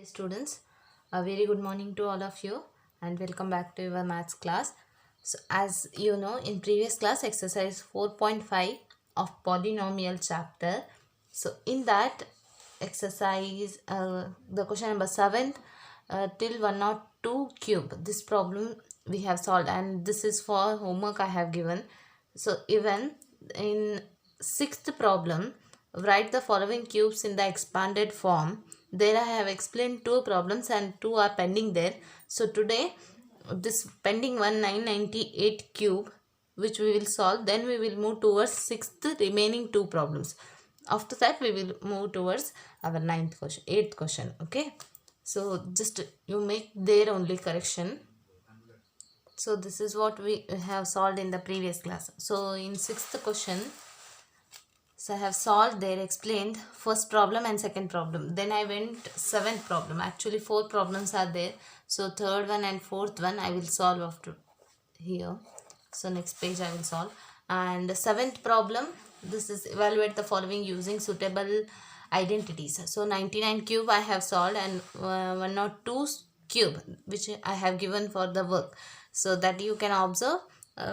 Students, a very good morning to all of you and welcome back to your maths class. So as you know, in previous class exercise 4.5 of polynomial chapter, so in that exercise the question number 7 till 102 cube, this problem we have solved, and this is for homework I have given. So even in sixth problem, write the following cubes in the expanded form. There I have explained two problems and two are pending there. So today this pending one 998 cube which we will solve, then we will move towards sixth remaining two problems. After that we will move towards our eighth question. Okay, so just you make there only correction. So this is what we have solved in the previous class. So in sixth question, so I have solved there, explained first problem and second problem. Then I went seventh problem. Actually 4 problems are there. So third one and fourth one I will solve after here. So next page I will solve. And the seventh problem, this is evaluate the following using suitable identities. So 99 cube I have solved, and 102 cube which I have given for the work. So that you can observe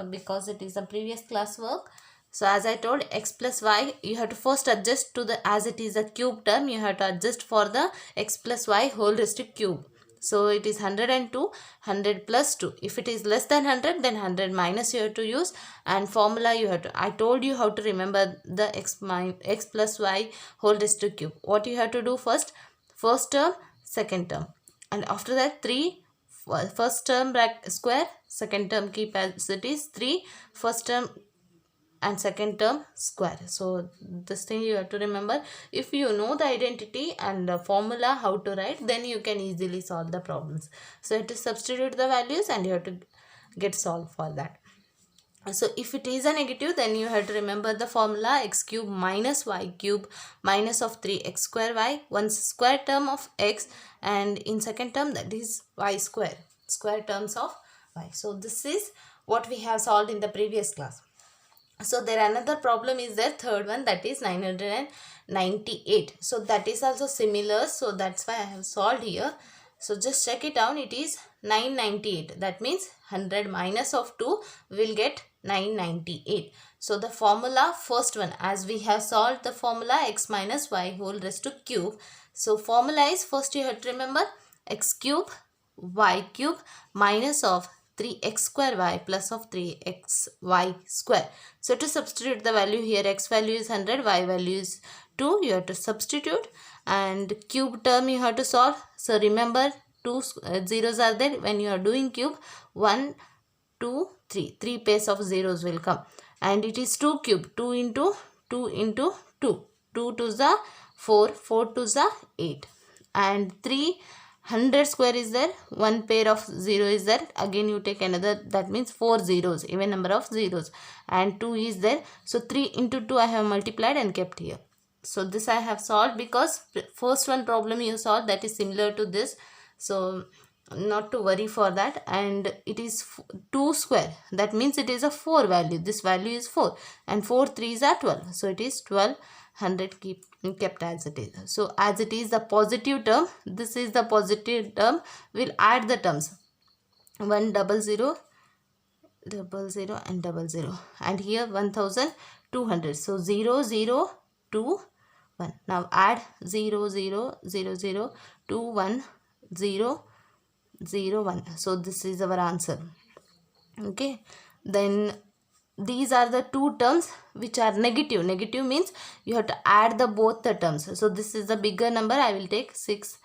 because it is a previous class work. So as I told, x plus y, you have to first adjust to the, as it is a cube term, you have to adjust for the x plus y whole raised to cube. So it is 102, 100 plus 2. If it is less than 100, then 100 minus you have to use, and formula you have to, I told you how to remember the x plus y whole raised to cube. What you have to do first term, second term, and after that 3, first term square, second term keep as it is 3, first term and second term square. So this thing you have to remember. If you know the identity and the formula how to write, then you can easily solve the problems. So you have to substitute the values and you have to get solved for that. So if it is a negative, then you have to remember the formula x cube minus y cube minus of 3x square y, one square term of x, and in second term that is y square terms of y. So this is what we have solved in the previous class. So there another problem is there, third one, that is 998. So that is also similar, so that's why I have solved here. So just check it down, it is 998. That means 100 minus of 2 will get 998. So the formula, first one, as we have solved the formula x minus y whole raised to cube. So formula is, first you have to remember x cube y cube minus of 3x square y plus of 3x y square. So to substitute the value here, x value is 100, y value is 2. You have to substitute, and cube term you have to solve. So remember, two zeros are there when you are doing cube. 1, 2, 3. 3 pairs of zeros will come. And it is 2 cube. 2 into 2 into 2. 2 to the 4. 4 to the 8. And 300 square is there, one pair of 0 is there, again you take another, that means 4 zeros, even number of zeros, and 2 is there. So 3 into 2 I have multiplied and kept here. So this I have solved because first one problem you solved, that is similar to this, so not to worry for that. And it is 2 square, that means it is a 4 value, this value is 4, and 4 3s are 12, so it is 1200 kept as it is. So as it is the positive term, this is the positive term, we'll add the terms 1 0 0 0 and 0 and here 1200. So 0 0 2 1. Now add 0 0 0 0 2 1 0 0 1. So this is our answer. Okay, then these are the two terms which are negative. Negative means you have to add the both the terms. So this is the bigger number, I will take 6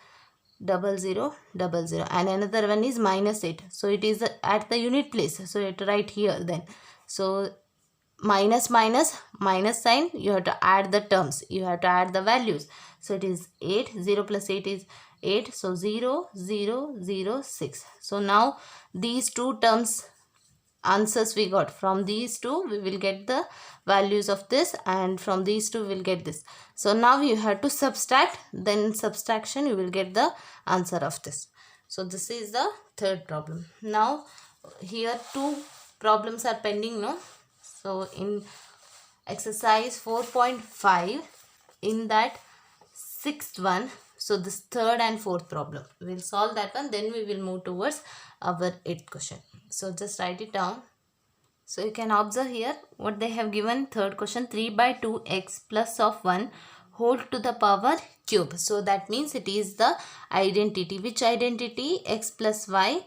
0 0 0 0, and another one is minus 8. So it is at the unit place, so you have to write here then. So minus minus minus sign, you have to add the terms, you have to add the values. So it is 8, 0 plus 8 is 8, so 0 0 0 6. So now these two terms answers we got, from these two we will get the values of this, and from these two we will get this. So now you have to subtract, then subtraction you will get the answer of this. So this is the third problem. Now here two problems are pending, no? So in exercise 4.5, in that sixth one, So this third and fourth problem, we'll solve that one, then we will move towards our 8th question. So just write it down. So you can observe here what they have given. Third question, 3 by 2x plus of 1 whole to the power cube. So that means it is the identity. Which identity? X plus y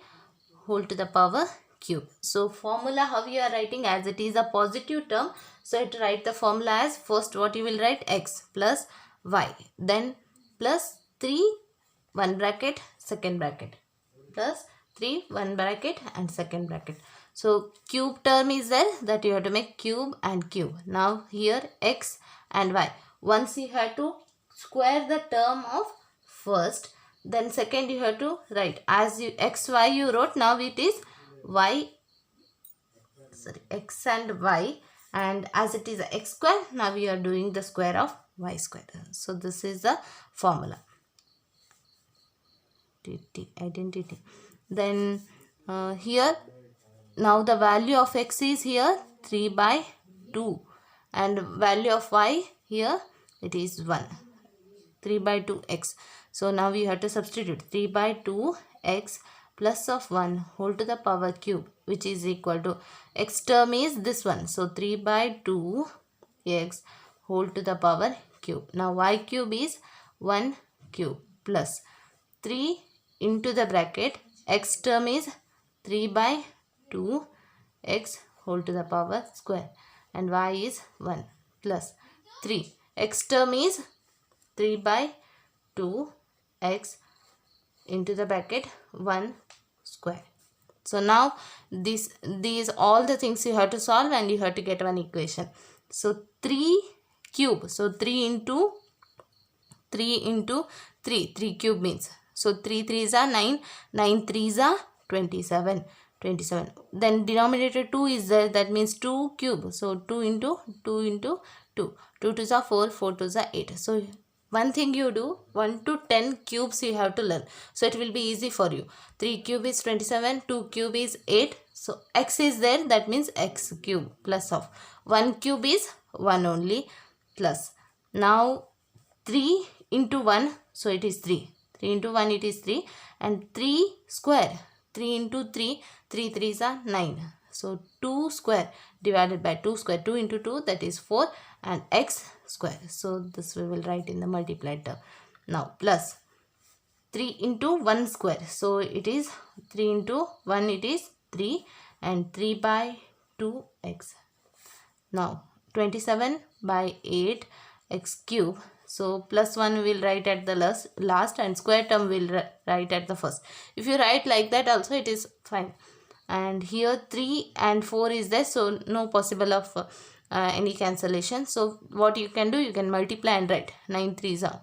whole to the power cube. So formula, how you are writing, as it is a positive term, so it write the formula as, first what you will write, x plus y, then plus 3 1 bracket second bracket, plus 3 1 bracket and second bracket. So cube term is there, that you have to make cube and cube. Now here x and y, once you have to square the term of first, then second you have to write as you x y you wrote, now it is y, sorry, x and y, and as it is x square, now we are doing the square of y square. So this is the formula, identity. Then here now the value of x is here 3 by 2 and value of y here it is 1, 3 by 2x. So now we have to substitute 3 by 2x plus of 1 whole to the power cube, which is equal to, x term is this one, so 3 by 2x whole to the power cube. Now y cube is 1 cube plus 3 into the bracket, x term is 3 by 2x whole to the power square and y is 1 plus 3, x term is 3 by 2x into the bracket 1 square. So now these all the things you have to solve and you have to get one equation. So 3 cube, so 3 into 3 cube means, so 3 3s are 9, 9 3s are 27. Then denominator 2 is there, that means 2 cube, so 2 into 2, 2 2s are 4, 4 2s are 8. So one thing you do, 1 to 10 cubes you have to learn, so it will be easy for you. 3 cube is 27, 2 cube is 8, so x is there, that means x cube plus of 1 cube is 1 only plus. Now 3 into 1, so it is 3, 3 into 1 it is 3, and 3 square, 3 into 3, 3 3s are 9, so 2 square divided by 2 square, 2 into 2 that is 4 and x square. So this we will write in the multiplied term. Now plus 3 into 1 square, so it is 3 into 1 it is 3 and 3 by 2x. Now 27 by 8 x cube, so plus 1 we will write at the last and square term we will write at the first. If you write like that also it is fine. And here 3 and 4 is there, so no possible of any cancellation. So what you can do, you can multiply and write 9 3s are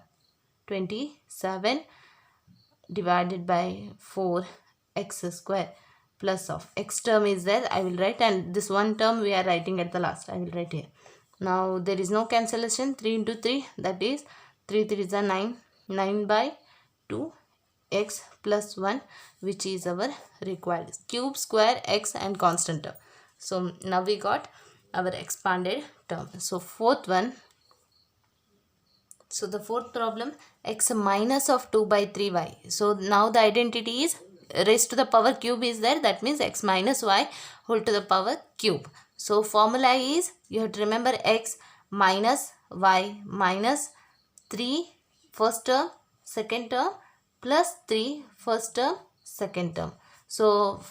27 divided by 4 x square plus of x term is there, I will write, and this one term we are writing at the last, I will write here. Now there is no cancellation, 3 into 3 that is 3 3s are 9, 9 by 2 x plus 1, which is our required cube, square, x and constant term. So now we got our expanded term. So fourth one, so the fourth problem, x minus of 2 by 3y. So now the identity is raised to the power cube is there, that means x minus y whole to the power cube. So formula is, you have to remember, x minus y minus 3 first term second term plus 3 first term second term. So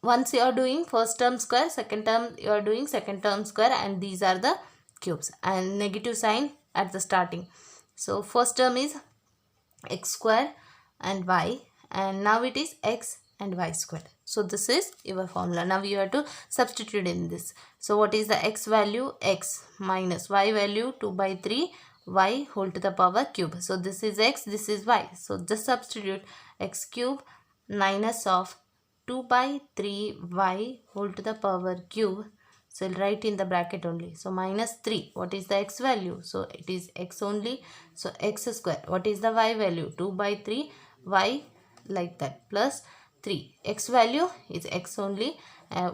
once you are doing first term square, second term you are doing second term square, and these are the cubes and negative sign at the starting. So first term is x square and y, and now it is x and y square. So this is your formula. Now you have to substitute in this. So what is the x value? X minus y value 2 by 3 y whole to the power cube. So this is x, this is y. So just substitute x cube minus of 2 by 3 y whole to the power cube. So I'll write in the bracket only. So minus 3. What is the x value? So it is x only. So x square. What is the y value? 2 by 3 y, like that, plus 3. X value is x only.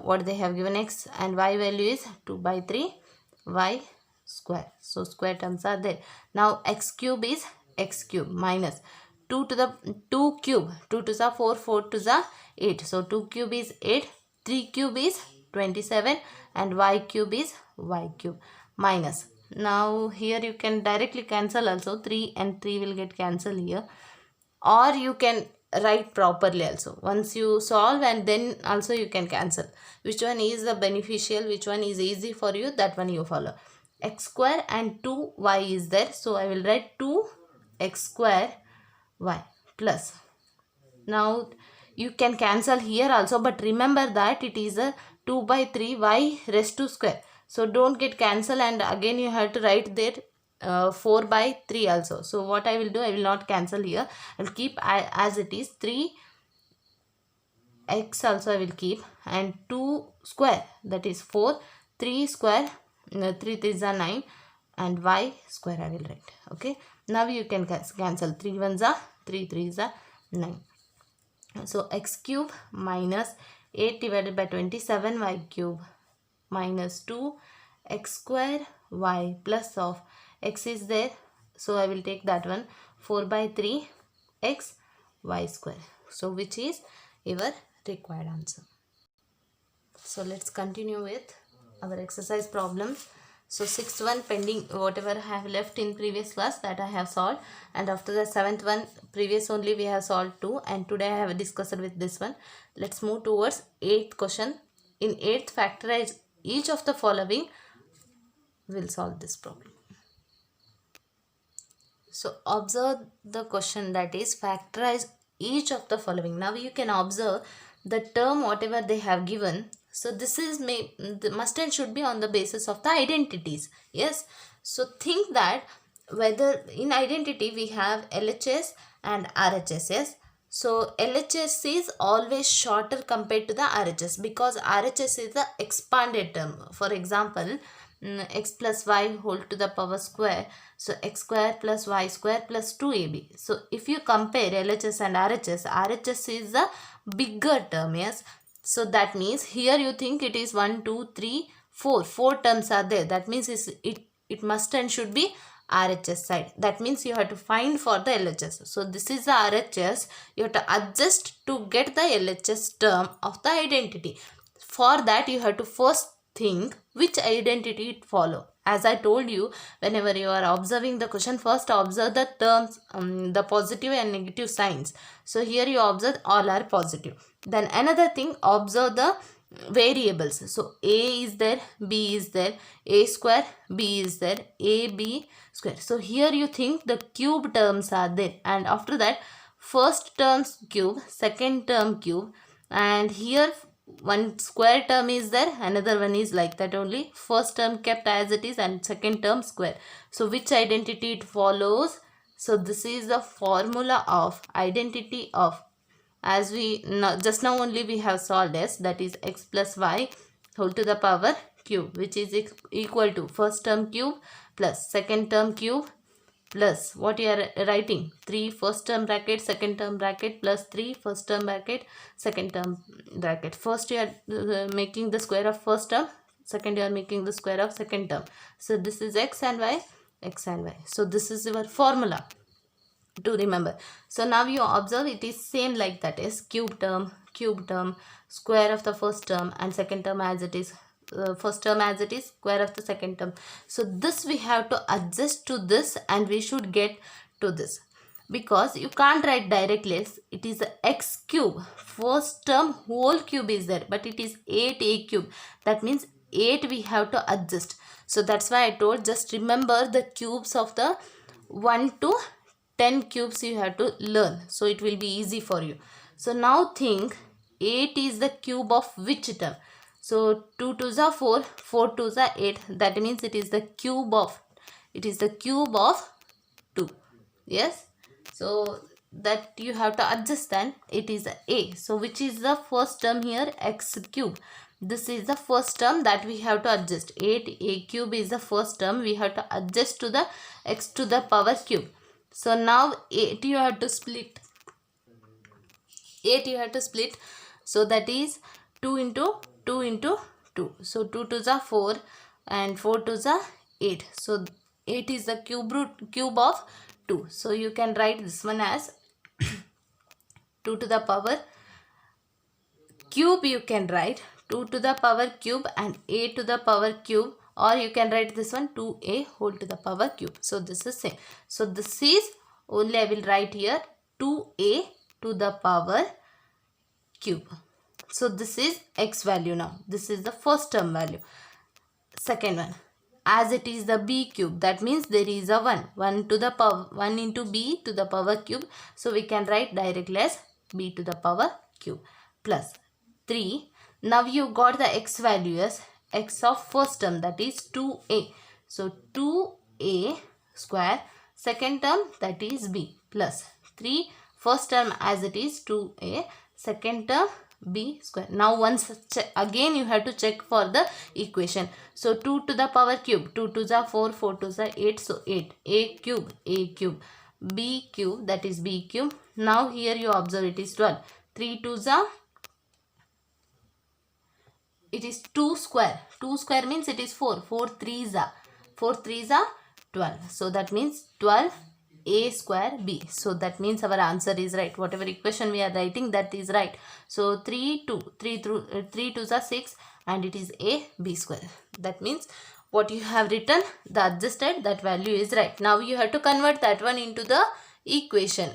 What they have given, x, and y value is 2 by 3 y square. So square terms are there. Now x cube is x cube minus 2 to the 2 cube, 2 to the 4, 4 to the 8. So 2 cube is 8, 3 cube is 27 and y cube is y cube minus. Now here you can directly cancel also, 3 and 3 will get cancelled here, or you can write properly also. Once you solve and then also you can cancel. Which one is the beneficial, which one is easy for you, that one you follow. X square and 2y is there, so I will write 2x square y plus. Now you can cancel here also, but remember that it is a 2 by 3 y raised to square. So don't get cancel, and again you have to write there 4 by 3 also. So what I will do, I will not cancel here. I will keep as it is. 3x also I will keep, and 2 square, that is 4. 3 square, 3 3 is 9, and y square I will write. Okay. Now you can cancel. 3 1s are 3 3s are 9. So x cube minus 8 divided by 27 y cube minus 2 x square y plus of x is there, so I will take that one, 4 by 3 x y square. So which is your required answer. So let's continue with our exercise problem. So sixth one pending, whatever I have left in previous class that I have solved, and after the seventh one previous only we have solved 2, and today I have discussed with this one. Let's move towards 8th question. In 8th, factorize each of the following. We'll solve this problem. So observe the question, that is factorize each of the following. Now you can observe the term whatever they have given. So this is the must and should be on the basis of the identities. Yes. So think that whether in identity we have LHS and RHS. Yes. So LHS is always shorter compared to the RHS, because RHS is the expanded term. For example, x plus y whole to the power square. So x square plus y square plus 2ab. So if you compare LHS and RHS, RHS is the bigger term. Yes. So that means here you think it is 1, 2, 3, 4. 4 terms are there. That means it must and should be RHS side. That means you have to find for the LHS. So this is the RHS. You have to adjust to get the LHS term of the identity. For that you have to first think which identity it follow. As I told you, whenever you are observing the question, first observe the terms, the positive and negative signs. So here you observe all are positive. Then another thing, observe the variables. So a is there, b is there, a square, b is there, a b square. So here you think the cube terms are there, and after that first terms cube, second term cube, and here one square term is there, another one is like that only. First term kept as it is and second term square. So which identity it follows? So this is the formula of identity of, as we just now only we have solved this, that is x plus y whole to the power cube, which is equal to first term cube plus second term cube plus what you are writing, 3 first term bracket second term bracket plus 3 first term bracket second term bracket. First you are making the square of first term, second you are making the square of second term. So this is x and y, x and y. So this is your formula to remember. So now you observe it is same like that, is cube term, square of the first term, and second term as it is, first term as it is, square of the second term. So this we have to adjust to this, and we should get to this, because you can't write directly. It is a x cube, first term whole cube is there, but it is 8a cube. That means 8 we have to adjust. So that's why I told, just remember the cubes of the 1 to 10 cubes you have to learn, so it will be easy for you. So now think 8 is the cube of which term? So 2 2s are 4, 4 2s are 8. That means it is the cube of 2. Yes. So that you have to adjust, then it is a. So which is the first term here? X cube. This is the first term that we have to adjust. 8a cube is the first term. We have to adjust to the x to the power cube. So now 8 you have to split. 8 you have to split. So that is 2 into 2 into 2. So 2 2s are 4 and 4 2s are 8. So 8 is the cube of 2. So you can write this one as 2 to the power cube you can write 2 to the power cube and a to the power cube, or you can write this one 2a whole to the power cube. So this is same. So this is only I will write here 2a to the power cube. So this is x value now. This is the first term value. Second one, as it is the b cube, that means there is a 1 to the power 1 into b to the power cube. So we can write directly as b to the power cube plus 3. Now you got the x value as x of first term, that is 2a. So 2a square, second term that is b, plus 3, first term as it is 2a, second term b square. Now once again you have to check for the equation. So 2 to the power cube, 2 to the 4, 4 to the 8, so 8, a cube, b cube, that is b cube. Now here you observe it is 12, 3 to the, it is 2 square, 2 square means it is 4, 4 3s are 12. So that means 12 a square b. So that means our answer is right. Whatever equation we are writing, that is right. So 3 to the 6 and it is a b square. That means what you have written, the adjusted, that value is right. Now you have to convert that one into the equation.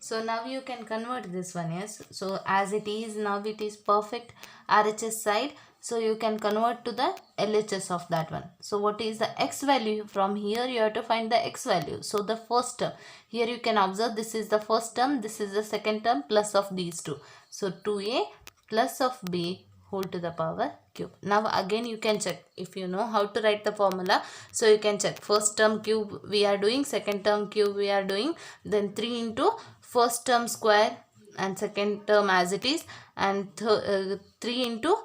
So now you can convert this one, yes. So as it is, now it is perfect RHS side. So you can convert to the LHS of that one. So what is the x value? From here you have to find the x value. So the first term, here you can observe this is the first term, this is the second term, plus of these two. So 2a plus of b whole to the power cube. Now again you can check if you know how to write the formula. So you can check first term cube we are doing, second term cube we are doing, then 3 into first term square and second term as it is, and 3 into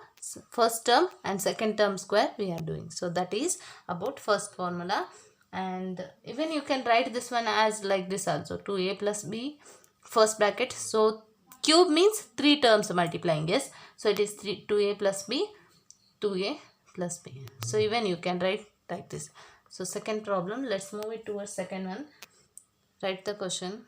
first term and second term square we are doing. So that is about first formula. And even you can write this one as like this also, 2a plus b first bracket. So cube means 3 terms multiplying, yes. So it is 2a plus b, 2a plus b. So even you can write like this. So second problem, let's move it towards second one. Write the question.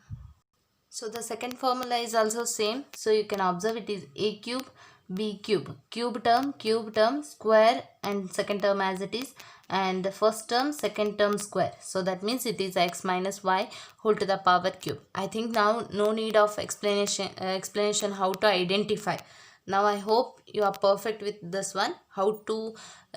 So the second formula is also same. So you can observe it is a cube, b cube, cube term, square and second term as it is, and the first term, second term square. So that means it is x minus y whole to the power cube. I think now no need of explanation how to identify. Now I hope you are perfect with this one, how to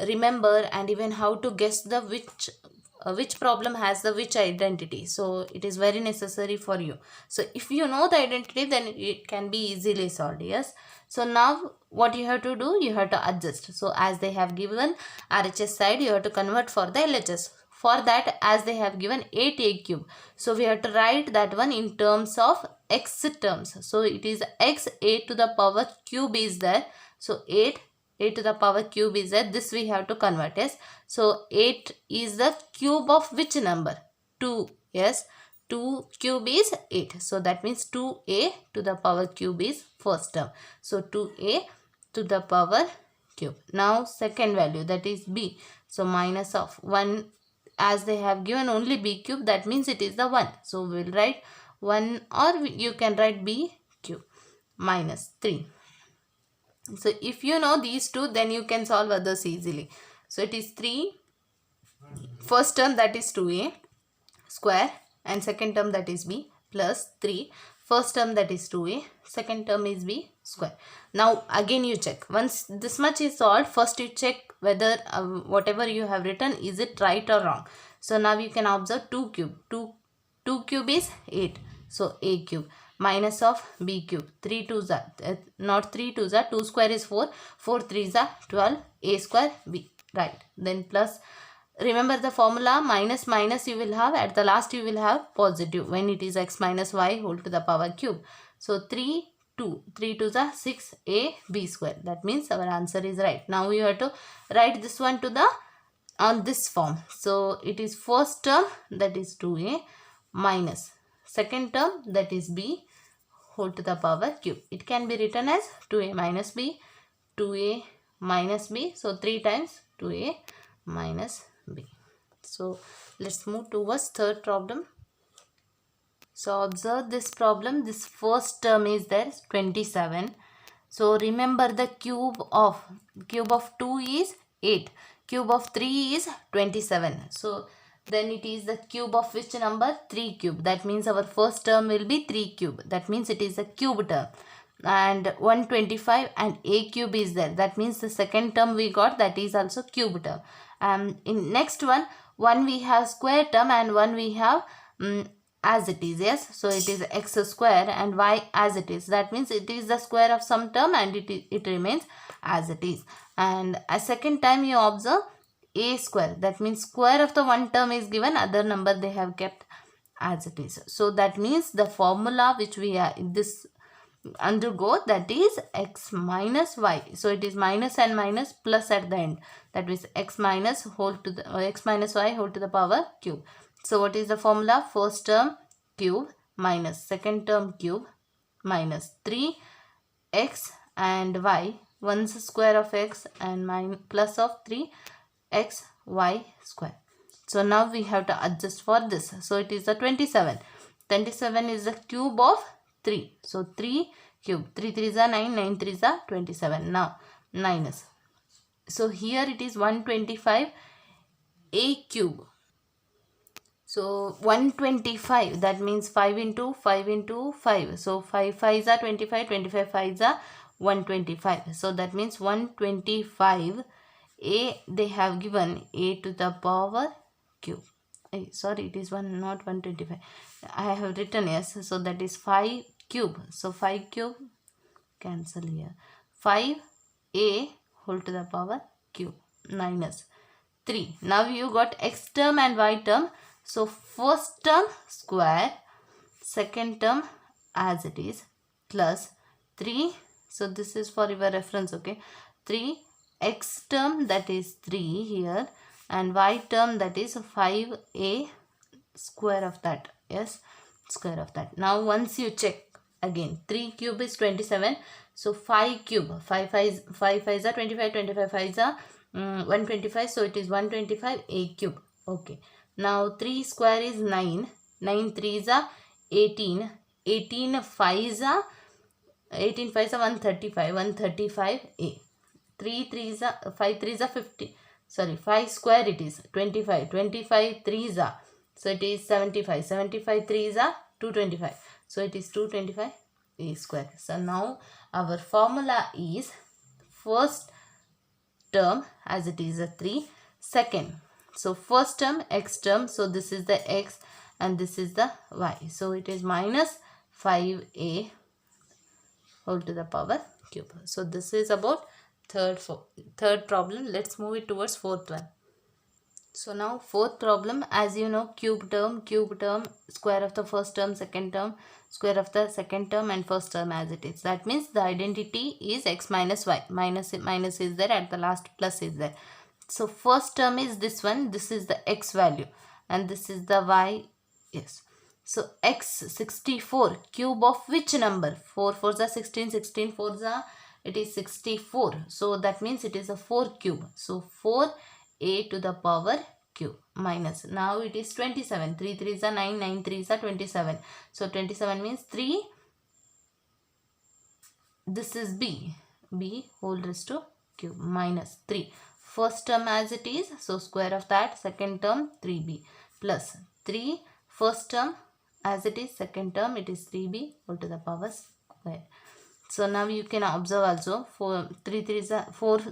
remember and even how to guess the which problem has the which identity. So it is very necessary for you. So if you know the identity, then it can be easily solved, yes. So now what you have to do, you have to adjust. So as they have given RHS side, you have to convert for the LHS. For that, as they have given 8a cube, so we have to write that one in terms of x terms. So it is x, a to the power cube is there. So 8 a to the power cube is there. This we have to convert, yes. So 8 is the cube of which number? 2, yes. 2 cube is 8. So that means 2a to the power cube is first term. So 2a to the power cube. Now second value, that is b. So minus of 1, as they have given only b cube, that means it is the 1. So we will write 1, or you can write b cube, minus 3. So if you know these two, then you can solve others easily. So it is 3, first term that is 2a square and second term that is b, plus 3, first term that is 2a, second term is b square. Now again you check. Once this much is solved, first you check whether whatever you have written, is it right or wrong. So now you can observe 2 cube. 2 cube is 8. So a cube, minus of b cube, 3 2s are not 3 2s are 2 square is 4, 4 3s are 12, a square b, right. Then plus, remember the formula, minus minus you will have, at the last you will have positive when it is x minus y whole to the power cube. So 3 2s are 6 a b square. That means our answer is right. Now you have to write this one to the on this form. So it is first term, that is 2a, minus second term, that is b whole to the power cube. It can be written as 2a minus b, 2a minus b. So 3 times 2a minus b. So let's move towards third problem. So observe this problem. This first term is there 27. So remember the cube of 2 is 8. Cube of 3 is 27. So then it is the cube of which number? 3 cube. That means our first term will be 3 cube. That means it is a cube term. And 125 and a cube is there. That means the second term we got, that is also cube term. In next one we have square term and one we have as it is. Yes, so it is x square and y as it is. That means it is the square of some term and it remains as it is. And a second time you observe a square. That means square of the one term is given, other number they have kept as it is. So that means the formula which we are this undergo, that is x minus y. So it is minus and minus plus at the end. That means x minus whole to the x minus y whole to the power cube. So what is the formula? First term cube minus second term cube minus 3x and y, 1's square of x and plus of 3x y square. So now we have to adjust for this. So it is the 27. 27 is the cube of 3. So 3 cube. 3 3s are 9. 9 3s are 27. Now minus. So here it is 125 a cube. So 125, that means 5 into 5 into 5. So 5 5s are 25. 25 5s are 125. So that means 125 a, they have given a to the power cube. Sorry, it is not 125. I have written yes. So that is 5 cube. So 5 cube cancel here. 5a whole to the power cube minus 3. Now you got x term and y term. So first term square, second term as it is, plus 3. So this is for your reference, okay. 3 x term, that is 3 here, and y term, that is 5a square of that. Yes, square of that. Now once you check again, 3 cube is 27. So 5 cube, 5 5s are 25, 25 5s are 125. So it is 125 a cube. Okay. Now 3 square is 9. 9 3s are 18. 18 5s are 135. 135 a. 3 3s are 5 3s are 50. Sorry, 5 square it is 25. 25 3s are. So it is 75. 75 3s are 225. So it is 225 a square. So now our formula is first term as it is a 3. Second, so first term x term. So this is the x and this is the y. So it is minus 5a whole to the power cube. So this is about third problem. Let's move it towards fourth one. So now fourth problem, as you know, cube term, square of the first term, second term, square of the second term and first term as it is. That means the identity is x minus y. Minus is there, at the last plus is there. So first term is this one. This is the x value and this is the y. Yes. So x 64, cube of which number? 4 4s are 16, 16 4s are, it is 64. So that means it is a 4 cube. So 4a to the power cube minus. Now it is 27. 3 3s are 9, 9 3s are 27. So 27 means 3. This is b whole raised to cube minus 3. First term as it is, so square of that. Second term 3b plus 3. First term as it is, second term it is 3b whole to the power square. So now you can observe also 4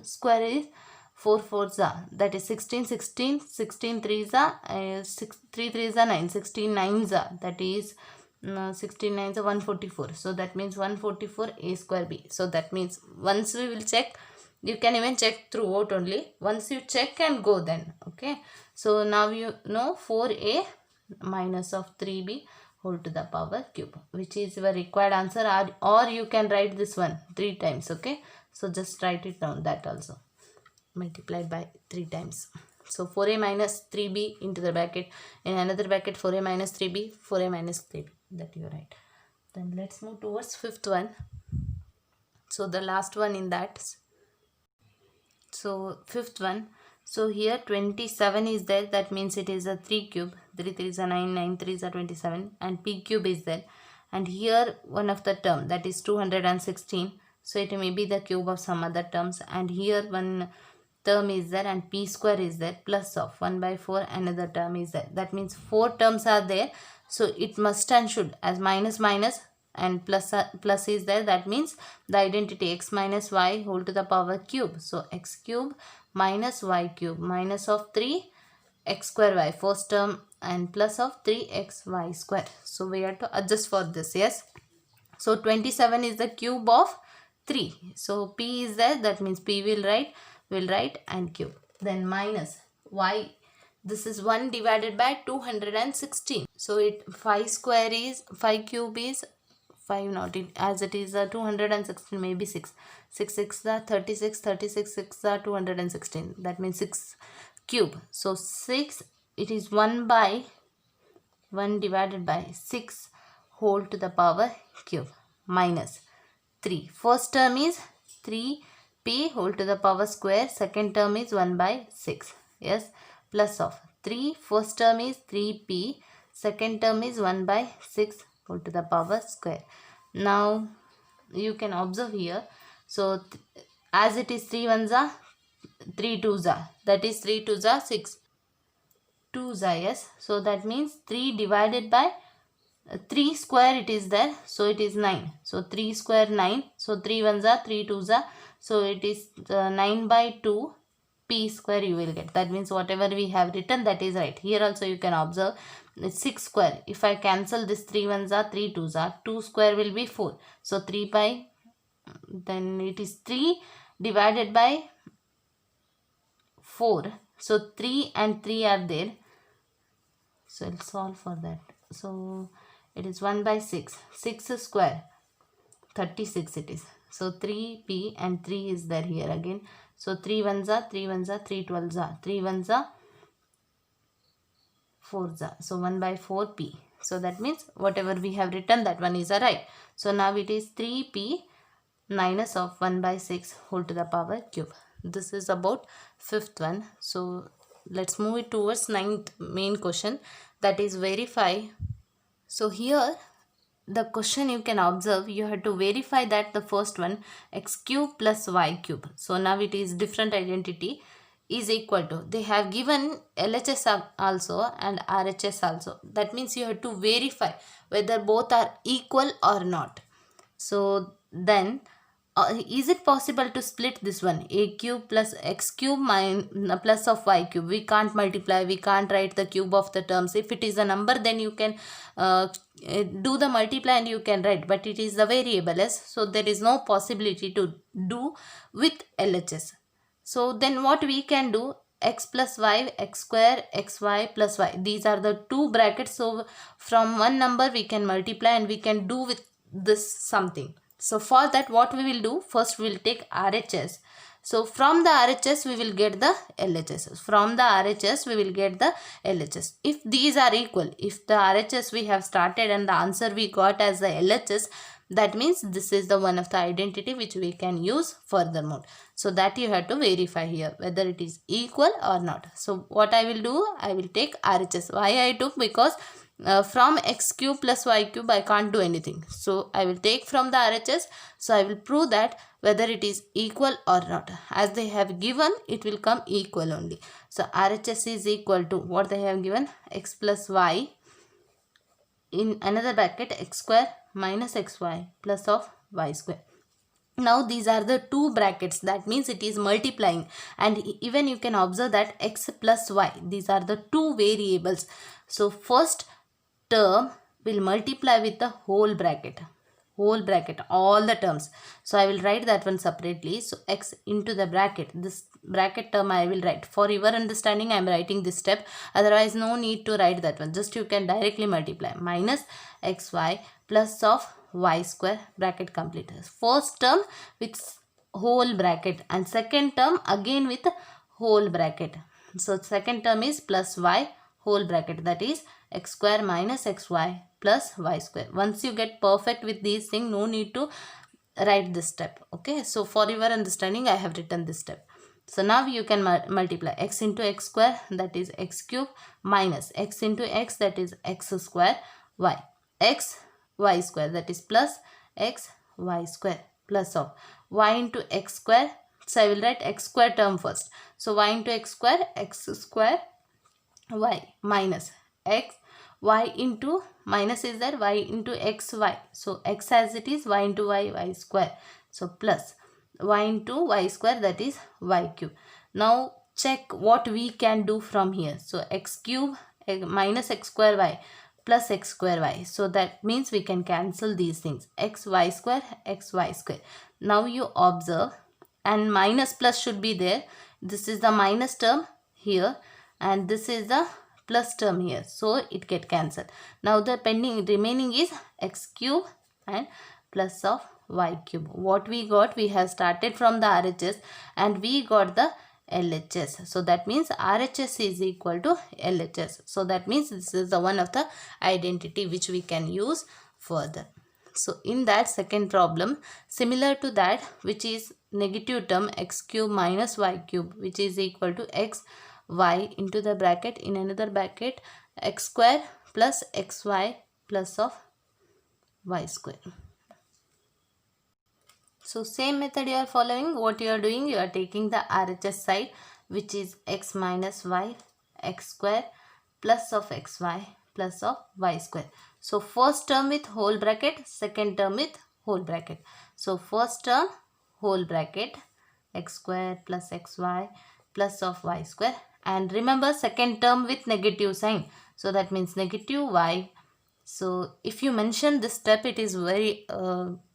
square is 4 4s are, that is 16 16, 16 3s are 3 3s are 9, 16 9s are, that is 16 9s are 144. So that means 144 a square b. So that means once we will check, you can even check throughout only. Once you check and go then. Okay. So now you know 4a minus of 3b whole to the power cube, which is your required answer, or you can write this one 3 times. Okay. So just write it down, that also multiplied by 3 times. So 4a minus 3b into the bracket, in another bracket 4a minus 3b, 4a minus 3b, that you write. Then let's move towards fifth one. So the last one in that. So fifth one, So here 27 is there, that means it is a 3 cube. 3 3 is a 9, 9 3 is a 27, and p cube is there. And here one of the term, that is 216. So it may be the cube of some other terms. And here one term is there and p square is there, plus of 1 by 4 another term is there. That means 4 terms are there. So it must and should, as minus minus and plus is there, that means the identity x minus y whole to the power cube. So x cube minus y cube minus of 3 x square y, first term, and plus of 3xy square. So we have to adjust for this. Yes, so 27 is the cube of 3. So p is there, that means p will write and cube. Then minus y, this is 1 divided by 216. So it 5 square is 5 cube is 5, not it, as it is 216, maybe 6. 6 6 the 36, 36 6 the 216, that means 6 cube. So 6, it is 1 divided by 6 whole to the power cube, minus 3. First term is 3p whole to the power square, second term is 1 by 6. Yes, plus of 3, first term is 3p, second term is 1 by 6 whole to the power square. Now you can observe here. So as it is 3 ones are 3 twos are, that is 3 twos are 6 twos are. Yes, so that means 3 divided by 3 square it is there, so it is 9. So 3 square 9, so 3 ones are 3 twos are, so it is 9 by 2 p square you will get. That means whatever we have written, that is right. Here also you can observe it's 6 square. If I cancel this 3 ones are 3 twos are, 2 square will be 4. So 3 by, then it is 3 divided by 4. So 3 and 3 are there. So I'll solve for that. So it is 1 by 6. 6 square, 36 it is. So 3p and 3 is there here again. So 3 ones are 3 ones are 3 twelves are 3 ones are 4s are. So 1 by 4p. So that means whatever we have written, that one is a right. So now it is 3p minus of 1 by 6 whole to the power cube. This is about fifth one. So let's move it towards ninth main question, that is verify. So here the question you can observe, you have to verify that the first one, x cube plus y cube. So now it is different identity is equal to, they have given LHS also and RHS also. That means you have to verify whether both are equal or not. So then is it possible to split this one, a cube plus x cube plus of y cube? We can't multiply, we can't write the cube of the terms. If it is a number, then you can do the multiply and you can write, but it is the variable, yes, so there is no possibility to do with LHS. So then what we can do, x plus y, x square, xy plus y, these are the two brackets. So from one number we can multiply and we can do with this something. So for that what we will do, first we will take RHS. So from the RHS we will get the LHS. From the RHS we will get the LHS. If these are equal, if the RHS we have started and the answer we got as the LHS, that means this is the one of the identity which we can use furthermore. So that you have to verify here whether it is equal or not. So what I will do, I will take RHS. Why I took? Because from x cube plus y cube I can't do anything. So I will take from the RHS. So I will prove that whether it is equal or not. As they have given, it will come equal only. So RHS is equal to what they have given, x plus y in another bracket x square minus xy plus of y square. Now these are the two brackets, that means it is multiplying, and even you can observe that x plus y, these are the two variables. So first term will multiply with the whole bracket, all the terms. So I will write that one separately. So x into the bracket, this bracket term I will write. For your understanding I am writing this step, otherwise no need to write that one, just you can directly multiply, minus xy plus of y square, bracket complete. First term with whole bracket and second term again with whole bracket. So second term is plus y whole bracket, that is x square minus xy plus y square. Once you get perfect with these things, no need to write this step. Okay, so for your understanding I have written this step. So now you can multiply x into x square, that is x cube, minus x into x, that is x square, y. X y square, that is plus x y square, plus of y into x square. So I will write x square term first. So y into x square y, minus x y into, minus is there, y into x y. So x as it is, y into y square. So plus y into y square, that is y cube. Now check what we can do from here. So x cube minus x square y plus x square y. So that means we can cancel these things. X y square, x y square. Now you observe, and minus plus should be there. This is the minus term here, and this is the plus term here. So it get cancelled. Now the remaining is x cube and plus of y cube. What we got? We have started from the RHS and we got the LHS. So that means RHS is equal to LHS. So that means this is the one of the identity which we can use further. So in that second problem, similar to that, which is negative term x cube minus y cube, which is equal to x y into the bracket, in another bracket x square plus xy plus of y square. So same method you are following. What you are doing, you are taking the RHS side, which is x minus y x square plus of xy plus of y square. So first term with whole bracket, second term with whole bracket. So first term whole bracket x square plus xy plus of y square, and remember second term with negative sign. So that means negative y. So if you mention this step, it is very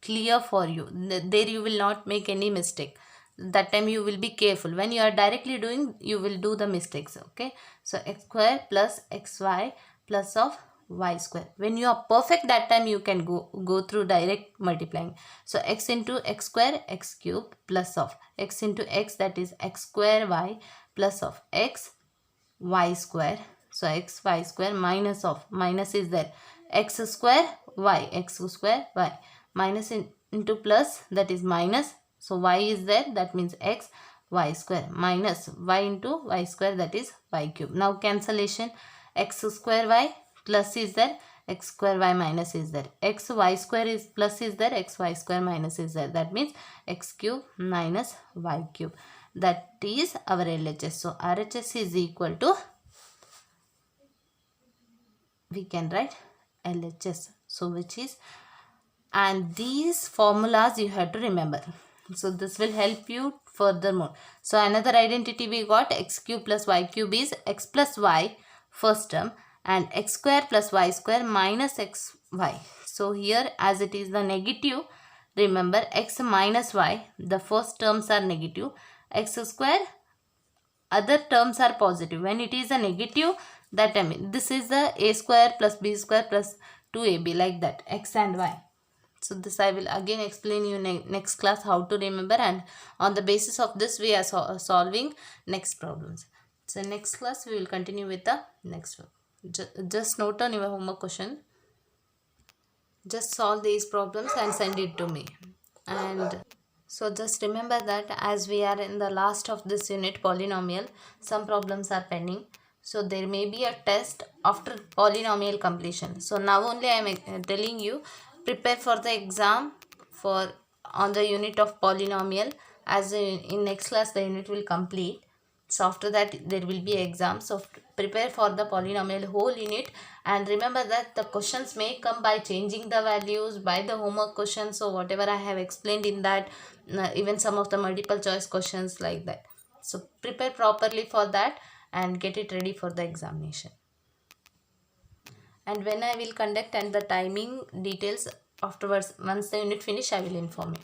clear for you. There you will not make any mistake. That time you will be careful. When you are directly doing, you will do the mistakes. Okay. So x square plus xy plus of y square. When you are perfect, that time you can go through direct multiplying. So x into x square x cube plus of x into x, that is x square y plus of x y square. So x y square minus of, minus is there, x square y minus into plus, that is minus. So y is there, that means x y square minus y into y square, that is y cube. Now cancellation, x square y plus is there, x square y minus is there, x y square is plus is there, x y square minus is there. That means x cube minus y cube. That is our LHS. So RHS is equal to, we can write LHS. So which is, and these formulas you have to remember. So this will help you furthermore. So another identity we got, x cube plus y cube is x plus y first term, and x square plus y square minus xy. So here as it is the negative, remember x minus y, the first terms are negative, x square other terms are positive. When it is a negative, that I mean this is the a square plus b square plus 2ab, like that, x and y. So this I will again explain you next class how to remember, and on the basis of this we are solving next problems. So next class we will continue with the next one. Just note on your homework question. Just solve these problems and send it to me. And so just remember that as we are in the last of this unit, polynomial, some problems are pending. So there may be a test after polynomial completion. So now only I am telling you, prepare for the exam for on the unit of polynomial, as in next class the unit will complete. So after that there will be exam. So prepare for the polynomial whole unit, and remember that the questions may come by changing the values by the homework questions. So whatever I have explained in that, even some of the multiple choice questions, like that. So prepare properly for that and get it ready for the examination. And when I will conduct and the timing details afterwards, once the unit finish, I will inform you.